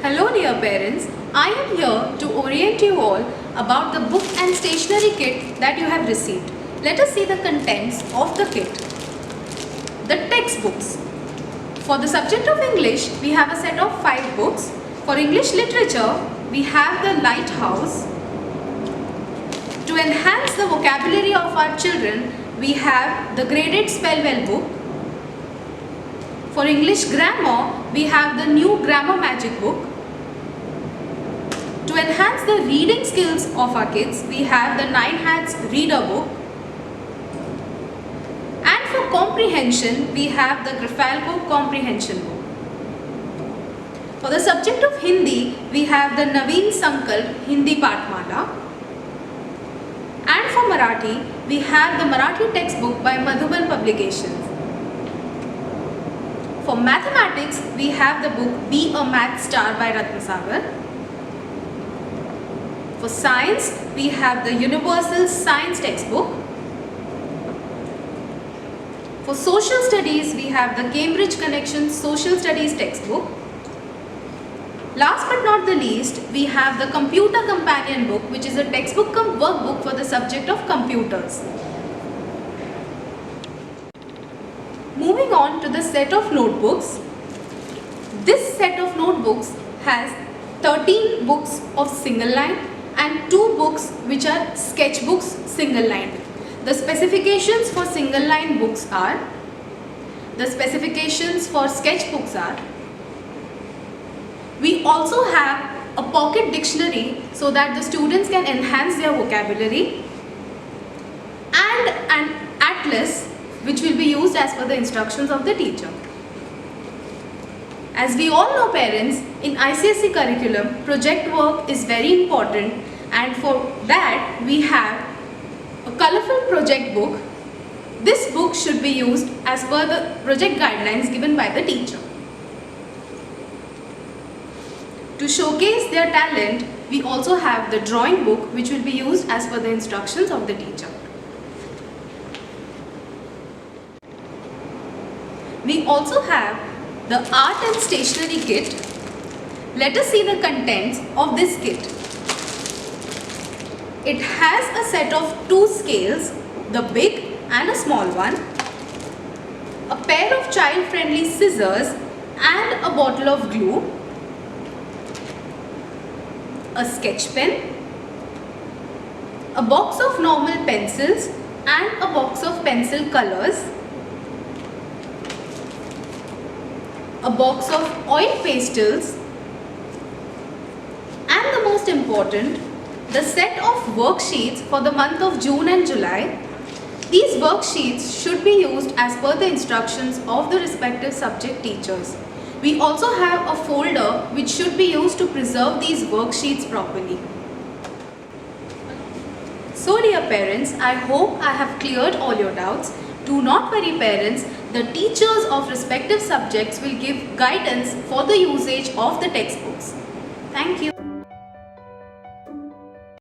Hello dear parents, I am here to orient you all about the book and stationery kit that you have received. Let us see the contents of the kit. The textbooks. For the subject of English, we have a set of 5 books. For English literature, we have the Lighthouse. To enhance the vocabulary of our children, we have the Graded Spell Well book. For English grammar, we have the new Grammar Magic book. To enhance the reading skills of our kids, we have the 9 Hats Reader book. And for comprehension, we have the Grafalco Comprehension book. For the subject of Hindi, we have the Naveen Sankalp Hindi Pathmala. And for Marathi, we have the Marathi textbook by Madhubal Publications. For mathematics, we have the book Be a Math Star by Ratnasagar. For science, we have the Universal Science textbook. For social studies, we have the Cambridge Connection Social Studies textbook. Last but not the least, we have the Computer Companion book, which is a textbook cum workbook for the subject of computers. Moving on to the set of notebooks. This set of notebooks has 13 books of single line and 2 books which are sketchbooks single line. The specifications for single line books are, the specifications for sketchbooks are, we also have a pocket dictionary so that the students can enhance their vocabulary, and an atlas which will be used as per the instructions of the teacher. As we all know parents, in ICSE curriculum, project work is very important, and for that we have a colorful project book. This book should be used as per the project guidelines given by the teacher. To showcase their talent, we also have the drawing book which will be used as per the instructions of the teacher. We also have the art and stationery kit. Let us see the contents of this kit. It has a set of 2 scales, the big and a small one, a pair of child-friendly scissors and a bottle of glue, a sketch pen, a box of normal pencils and a box of pencil colors, a box of oil pastels, and the most important, the set of worksheets for the month of June and July. These worksheets should be used as per the instructions of the respective subject teachers. We also have a folder which should be used to preserve these worksheets properly. So dear parents, I hope I have cleared all your doubts. Do not worry parents, the teachers of respective subjects will give guidance for the usage of the textbooks. Thank you.